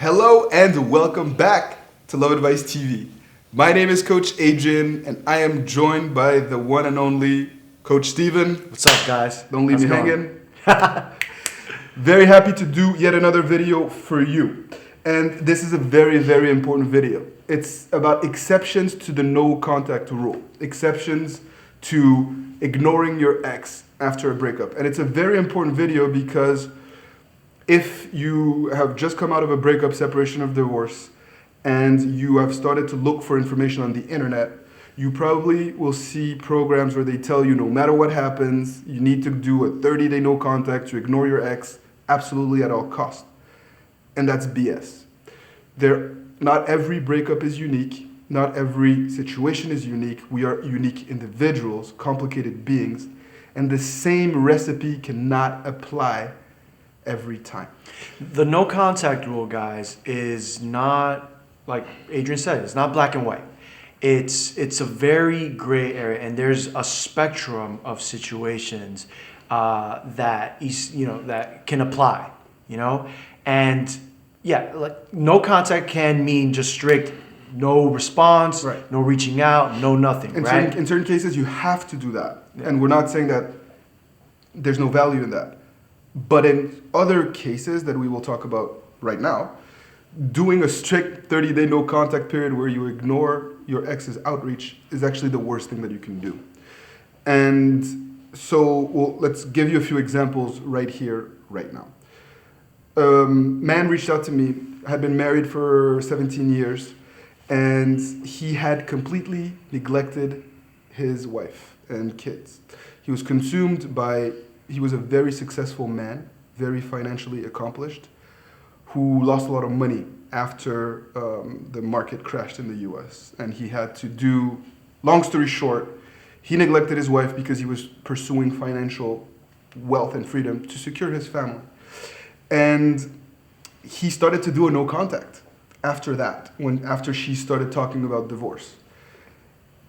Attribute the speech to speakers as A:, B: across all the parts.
A: Hello and welcome back to Love Advice TV. My name is Coach Adrian and I am joined by the one and only Coach Steven.
B: What's up, guys?
A: Don't leave me hanging. Very happy to do yet another video for you. And this is a very, very important video. It's about exceptions to the no contact rule. Exceptions to ignoring your ex after a breakup. And it's a very important video because if you have just come out of a breakup, separation, or divorce, and you have started to look for information on the internet, you probably will see programs where they tell you no matter what happens, you need to do a 30-day no contact to ignore your ex absolutely at all costs. And that's BS. Not every breakup is unique. Not every situation is unique. We are unique individuals, complicated beings, and the same recipe cannot apply every time.
B: The no contact rule, guys, is not, like Adrian said, it's not black and white. It's a very gray area, and there's a spectrum of situations that can apply, and yeah, like no contact can mean just strict no response,
A: right.
B: No reaching out, no nothing, right?
A: In certain cases, you have to do that, and we're not saying that there's no value in that. But in other cases that we will talk about right now, doing a strict 30-day no contact period where you ignore your ex's outreach is actually the worst thing that you can do. And so let's give you a few examples right here, right now. Man reached out to me, had been married for 17 years, and he had completely neglected his wife and kids. He was he was a very successful man, very financially accomplished, who lost a lot of money after the market crashed in the US. And he had to do, long story short, he neglected his wife because he was pursuing financial wealth and freedom to secure his family. And he started to do a no contact after that, after she started talking about divorce.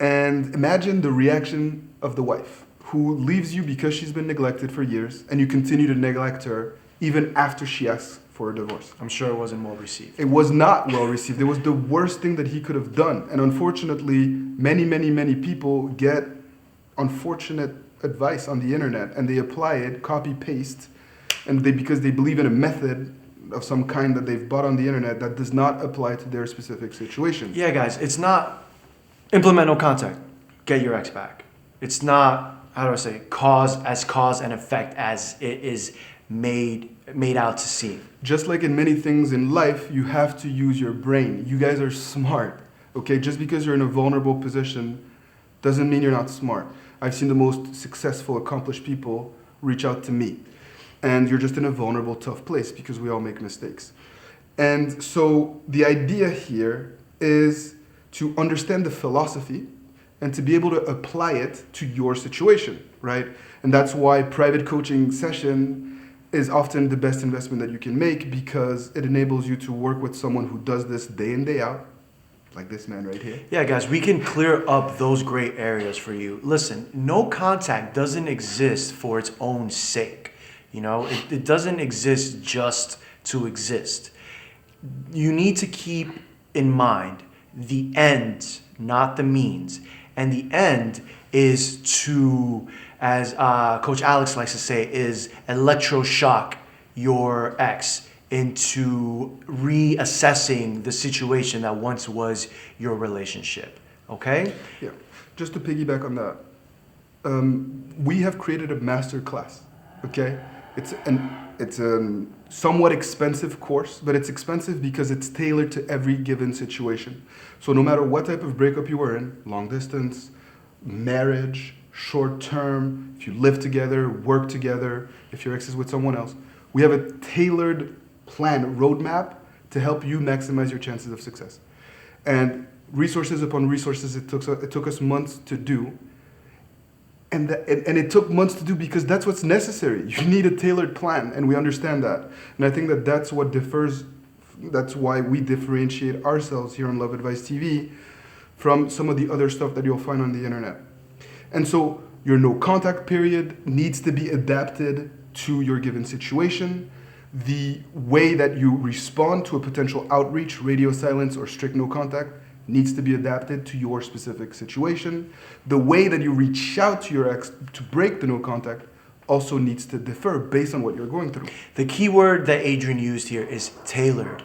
A: And imagine the reaction of the wife, who leaves you because she's been neglected for years, and you continue to neglect her even after she asks for a divorce.
B: I'm sure it wasn't well received.
A: It was not well received. It was the worst thing that he could have done. And unfortunately, many people get unfortunate advice on the internet, and they apply it, copy paste, and because they believe in a method of some kind that they've bought on the internet that does not apply to their specific situation.
B: Yeah, guys, it's not implement no contact, get your ex back. It's not, how do I say, cause and effect as it is made out to seem.
A: Just like in many things in life, you have to use your brain. You guys are smart, okay? Just because you're in a vulnerable position doesn't mean you're not smart. I've seen the most successful, accomplished people reach out to me. And you're just in a vulnerable, tough place because we all make mistakes. And so the idea here is to understand the philosophy and to be able to apply it to your situation, right? And that's why private coaching session is often the best investment that you can make, because it enables you to work with someone who does this day in, day out, like this man right here.
B: Yeah, guys, we can clear up those gray areas for you. Listen, no contact doesn't exist for its own sake. It doesn't exist just to exist. You need to keep in mind the end, not the means. And the end is to, as Coach Alex likes to say, is electroshock your ex into reassessing the situation that once was your relationship. Okay?
A: Yeah. Just to piggyback on that, we have created a master class. Okay? It's a somewhat expensive course, but it's expensive because it's tailored to every given situation. So no matter what type of breakup you were in, long distance, marriage, short term, if you live together, work together, if your ex is with someone else, we have a tailored plan, roadmap to help you maximize your chances of success. And resources upon resources, it took us months to do. And it took months to do because that's what's necessary. You need a tailored plan, and we understand that. And I think that that's why we differentiate ourselves here on Love Advice TV from some of the other stuff that you'll find on the internet. And so your no contact period needs to be adapted to your given situation. The way that you respond to a potential outreach, radio silence, or strict no contact needs to be adapted to your specific situation. The way that you reach out to your ex to break the no contact also needs to differ based on what you're going through.
B: The key word that Adrian used here is tailored,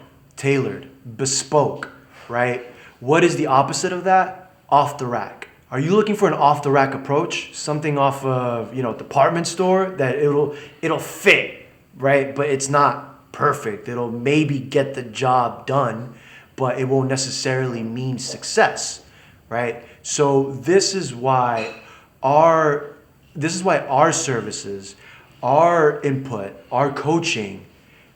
B: bespoke, right? What is the opposite of that? Off the rack. Are you looking for an off the rack approach? Something off of, department store that it'll fit, right? But it's not perfect. It'll maybe get the job done, but it won't necessarily mean success, right? So this is why our services, our input, our coaching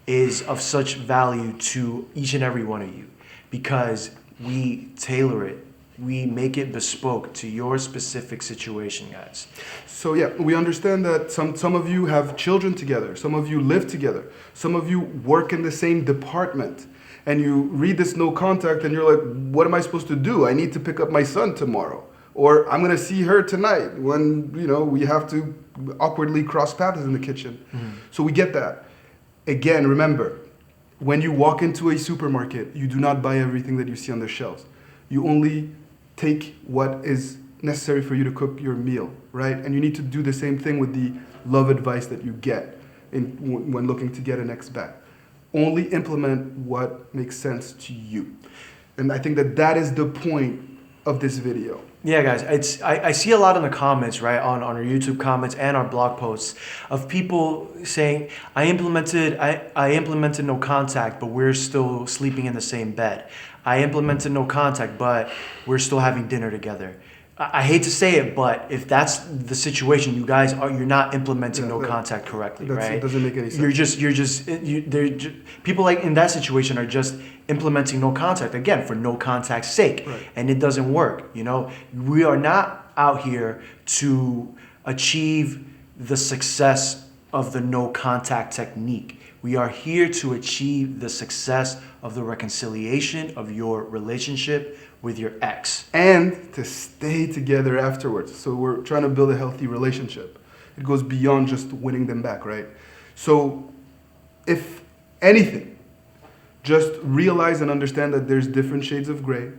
B: is of such value to each and every one of you, because we tailor it. We make it bespoke to your specific situation, guys.
A: So yeah, we understand that some of you have children together, some of you live together, some of you work in the same department, and you read this no contact and you're like, what am I supposed to do? I need to pick up my son tomorrow, or I'm gonna see her tonight when we have to awkwardly cross paths in the kitchen. Mm-hmm. So we get that. Again, remember, when you walk into a supermarket, you do not buy everything that you see on the shelves. You only take what is necessary for you to cook your meal, right? And you need to do the same thing with the love advice that you get when looking to get an ex-back. Only implement what makes sense to you. And I think that is the point of this video.
B: Yeah, guys, I see a lot in the comments, right, on our YouTube comments and our blog posts of people saying, I implemented no contact, but we're still sleeping in the same bed. I implemented no contact, but we're still having dinner together. I hate to say it, but if that's the situation, you're not implementing no contact correctly, right?
A: It doesn't make any sense.
B: People like in that situation are just implementing no contact, again, for no contact's sake,
A: right.
B: And it doesn't work. We are not out here to achieve the success of the no contact technique. We are here to achieve the success of the reconciliation of your relationship with your ex.
A: And to stay together afterwards. So we're trying to build a healthy relationship. It goes beyond just winning them back, right? So if anything, just realize and understand that there's different shades of gray,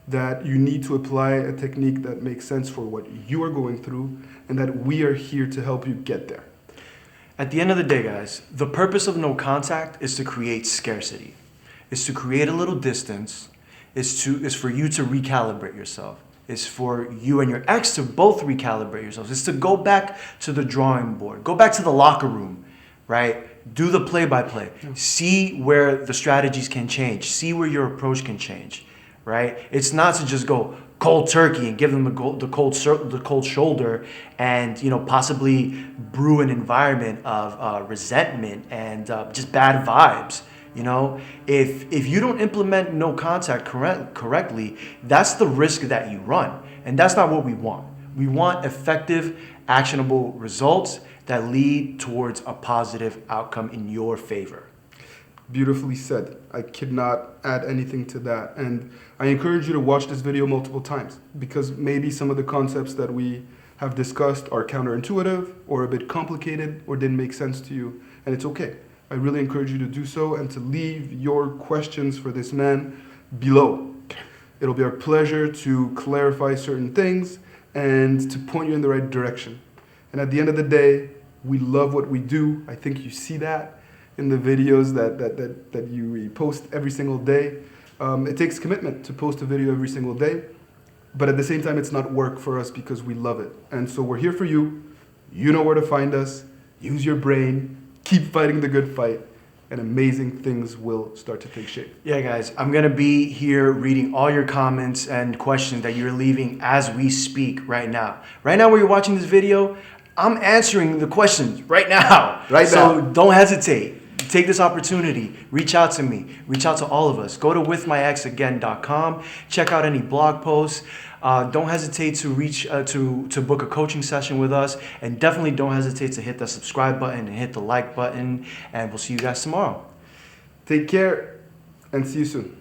A: that you need to apply a technique that makes sense for what you are going through, and that we are here to help you get there.
B: At the end of the day, guys, the purpose of no contact is to create scarcity. It's to create a little distance. It's for you to recalibrate yourself. It's for you and your ex to both recalibrate yourselves. It's to go back to the drawing board. Go back to the locker room, right? Do the play-by-play. See where the strategies can change. See where your approach can change, right? It's not to just go cold turkey and give them the cold shoulder and possibly brew an environment of resentment and just bad vibes. If you don't implement no contact correctly, that's the risk that you run. And that's not what we want. We want effective, actionable results that lead towards a positive outcome in your favor.
A: Beautifully said. I could not add anything to that. And I encourage you to watch this video multiple times, because maybe some of the concepts that we have discussed are counterintuitive or a bit complicated or didn't make sense to you. And it's okay. I really encourage you to do so and to leave your questions for this man below. It'll be our pleasure to clarify certain things and to point you in the right direction. And at the end of the day, we love what we do. I think you see that in the videos that you post every single day. It takes commitment to post a video every single day, but at the same time, it's not work for us because we love it. And so we're here for you. You know where to find us. Use your brain. Keep fighting the good fight, and amazing things will start to take shape.
B: Yeah, guys, I'm going to be here reading all your comments and questions that you're leaving as we speak right now. Right now, where you're watching this video, I'm answering the questions right now. So don't hesitate. Take this opportunity. Reach out to me. Reach out to all of us. Go to withmyexagain.com. Check out any blog posts. Don't hesitate to reach to book a coaching session with us, and definitely don't hesitate to hit the subscribe button and hit the like button. And we'll see you guys tomorrow.
A: Take care, and see you soon.